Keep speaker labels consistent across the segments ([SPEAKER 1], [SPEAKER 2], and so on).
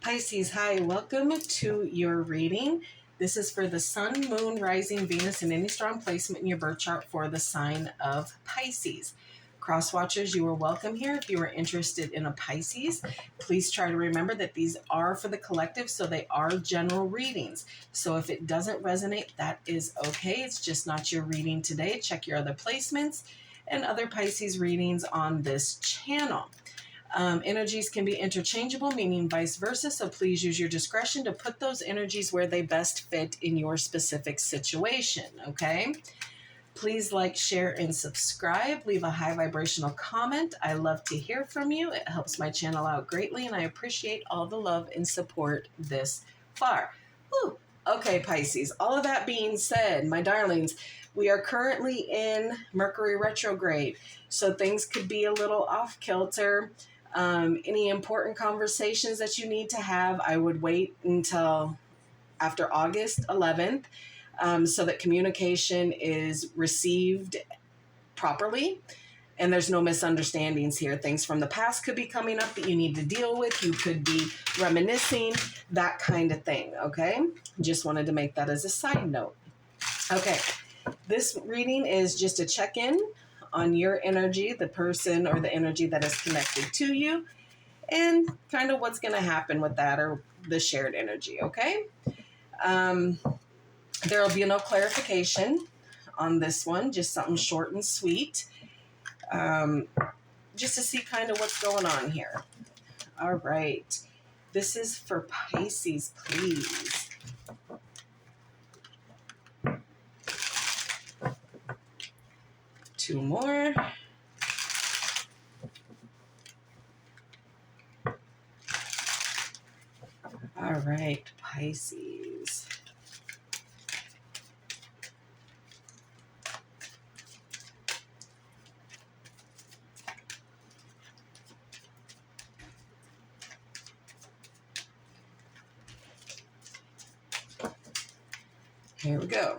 [SPEAKER 1] Pisces, hi, welcome to your reading. This is for the Sun, Moon, Rising, Venus, and any strong placement in your birth chart for the sign of Pisces. Crosswatchers, you are welcome here. If you are interested in a Pisces, please try to remember that these are for the collective, so they are general readings. So if it doesn't resonate, that is okay. It's just not your reading today. Check your other placements and other Pisces readings on this channel. Energies can be interchangeable, meaning vice versa, so please use your discretion to put those energies where they best fit in your specific situation, okay? Please like, share, and subscribe. Leave a high vibrational comment. I love to hear from you. It helps my channel out greatly, and I appreciate all the love and support this far. Whew. Okay, Pisces, all of that being said, my darlings, we are currently in Mercury retrograde, so things could be a little off kilter. Any important conversations that you need to have, I would wait until after August 11th so that communication is received properly and there's no misunderstandings here. Things from the past could be coming up that you need to deal with. You could be reminiscing, that kind of thing, okay? Just wanted to make that as a side note. Okay, this reading is just a check-in on your energy, the person or the energy that is connected to you, and kind of what's going to happen with that or the shared energy, okay? There will be no clarification on this one, just something short and sweet, just to see kind of what's going on here. All right. This is for Pisces, please. Two more. All right, Pisces. Here we go.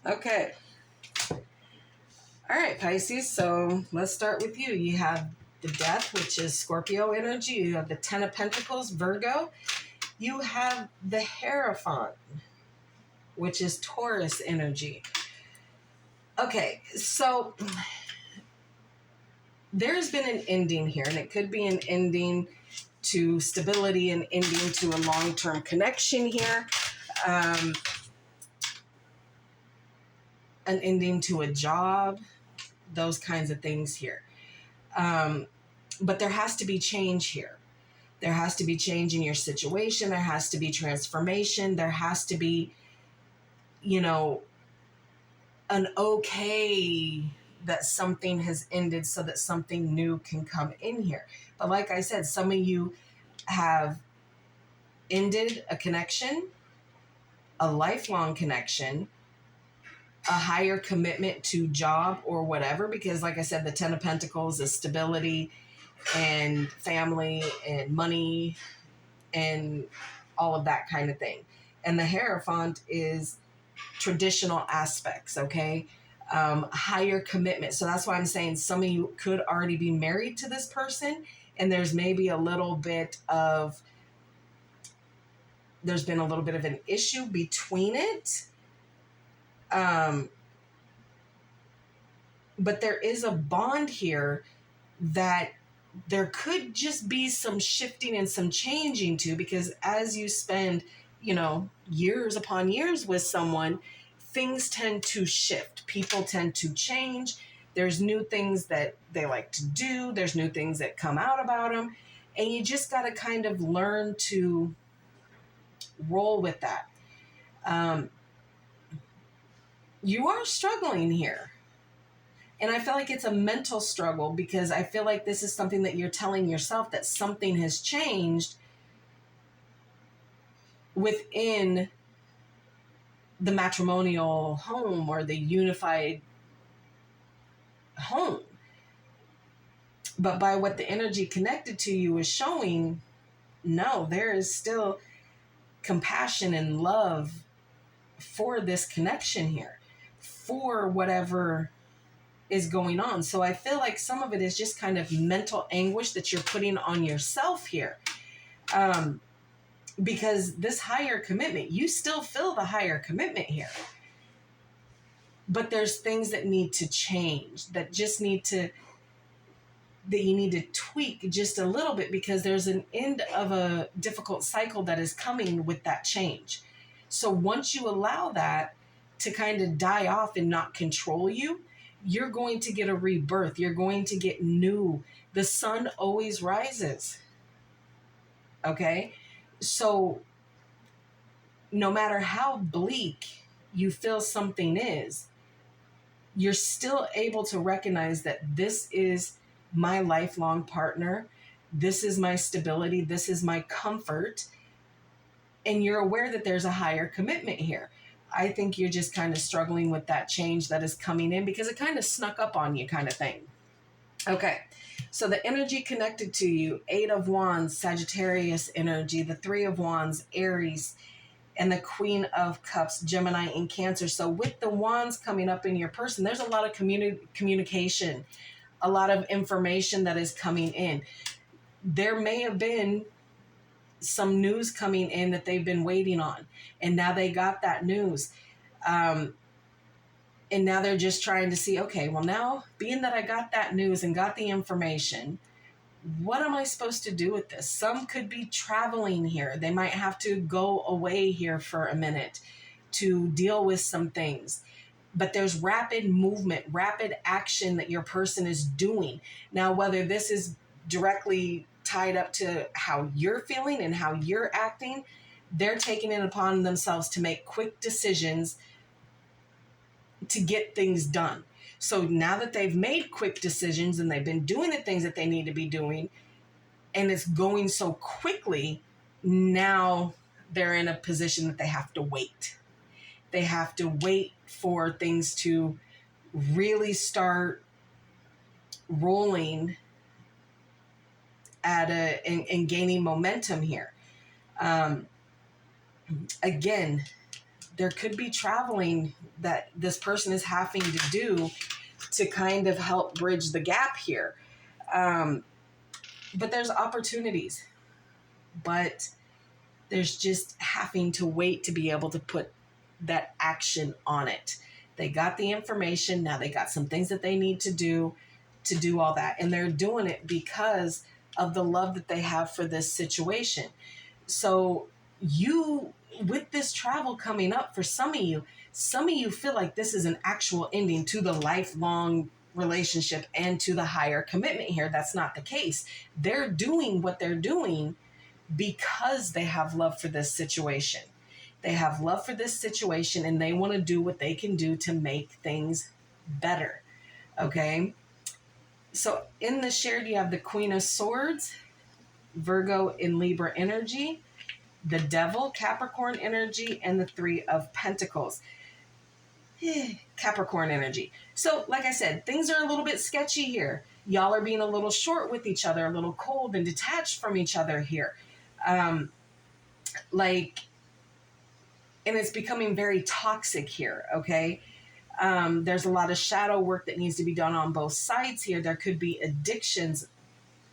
[SPEAKER 1] Okay. All right, Pisces. So let's start with you. You have the Death, which is Scorpio energy. You have the Ten of Pentacles, Virgo. You have the Hierophant, which is Taurus energy. Okay, so there's been an ending here, and it could be an ending to stability, an ending to a long-term connection here. An ending to a job, those kinds of things here. But there has to be change here. There has to be change in your situation. There has to be transformation. There has to be, an okay that something has ended so that something new can come in here. But like I said, some of you have ended a connection, a lifelong connection, a higher commitment to job or whatever, because like I said, the Ten of Pentacles is stability and family and money and all of that kind of thing. And the Hierophant is traditional aspects, okay? Higher commitment. So that's why I'm saying some of you could already be married to this person, and there's maybe a little bit of, there's been a little bit of an issue between it. But there is a bond here that there could just be some shifting and some changing to, because as you spend, years upon years with someone, things tend to shift. People tend to change. There's new things that they like to do. There's new things that come out about them. And you just got to kind of learn to roll with that. You are struggling here. And I feel like it's a mental struggle, because I feel like this is something that you're telling yourself, that something has changed within the matrimonial home or the unified home. But by what the energy connected to you is showing, no, there is still compassion and love for this connection here, for whatever is going on. So I feel like some of it is just kind of mental anguish that you're putting on yourself here. Because this higher commitment, you still feel the higher commitment here. But there's things that need to change, that you need to tweak just a little bit, because there's an end of a difficult cycle that is coming with that change. So once you allow that to kind of die off and not control you, you're going to get a rebirth. You're going to get new. The sun always rises. Okay? So no matter how bleak you feel something is, you're still able to recognize that this is my lifelong partner. This is my stability. This is my comfort. And you're aware that there's a higher commitment here. I think you're just kind of struggling with that change that is coming in because it kind of snuck up on you, kind of thing. Okay. So the energy connected to you, 8 of Wands, Sagittarius energy, the 3 of Wands, Aries, and the Queen of Cups, Gemini and Cancer. So with the Wands coming up in your person, there's a lot of communication, a lot of information that is coming in. There may have been some news coming in that they've been waiting on, and now they got that news. And now they're just trying to see, okay, well now, being that I got that news and got the information, what am I supposed to do with this? Some could be traveling here. They might have to go away here for a minute to deal with some things. But there's rapid movement, rapid action that your person is doing. Now, whether this is directly tied up to how you're feeling and how you're acting, they're taking it upon themselves to make quick decisions to get things done. So now that they've made quick decisions and they've been doing the things that they need to be doing, and it's going so quickly, now they're in a position that they have to wait. They have to wait for things to really start rolling and gaining momentum here. Again, there could be traveling that this person is having to do to kind of help bridge the gap here. But there's opportunities, but there's just having to wait to be able to put that action on it. They got the information. Now they got some things that they need to do all that. And they're doing it because of the love that they have for this situation. So with this travel coming up for some of you feel like this is an actual ending to the lifelong relationship and to the higher commitment here. That's not the case. They're doing what they're doing because they have love for this situation. They have love for this situation and they want to do what they can do to make things better. Okay? So in the shared, you have the Queen of Swords, Virgo and Libra energy, the Devil, Capricorn energy, and the 3 of Pentacles, Capricorn energy. So like I said, things are a little bit sketchy here. Y'all are being a little short with each other, a little cold and detached from each other here. And it's becoming very toxic here, okay? There's a lot of shadow work that needs to be done on both sides here. There could be addictions,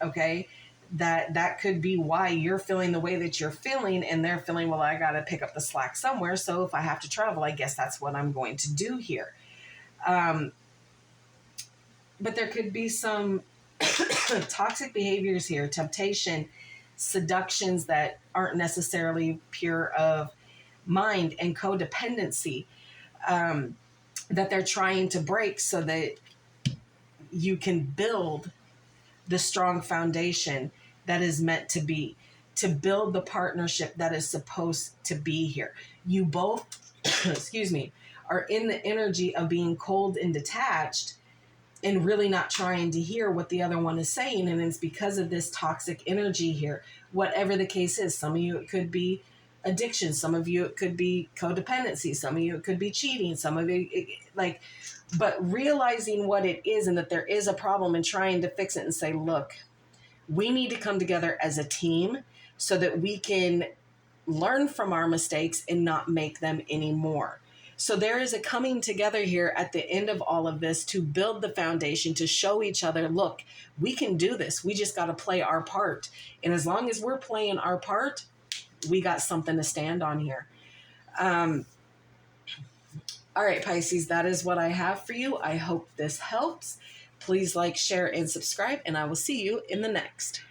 [SPEAKER 1] okay? That could be why you're feeling the way that you're feeling, and they're feeling, well, I got to pick up the slack somewhere, so if I have to travel, I guess that's what I'm going to do here. But there could be some toxic behaviors here, temptation, seductions that aren't necessarily pure of mind, and codependency that they're trying to break so that you can build the strong foundation that is meant to be, to build the partnership that is supposed to be here. You both, are in the energy of being cold and detached and really not trying to hear what the other one is saying. And it's because of this toxic energy here, whatever the case is. Some of you, it could be addiction. Some of you, it could be codependency. Some of you, it could be cheating. Some of it but realizing what it is and that there is a problem and trying to fix it and say, look, We need to come together as a team so that we can learn from our mistakes and not make them anymore. So there is a coming together here at the end of all of this to build the foundation, to show each other, look, we can do this. We just got to play our part. And as long as we're playing our part, we got something to stand on here. All right, Pisces, that is what I have for you. I hope this helps. Please like, share, and subscribe, and I will see you in the next.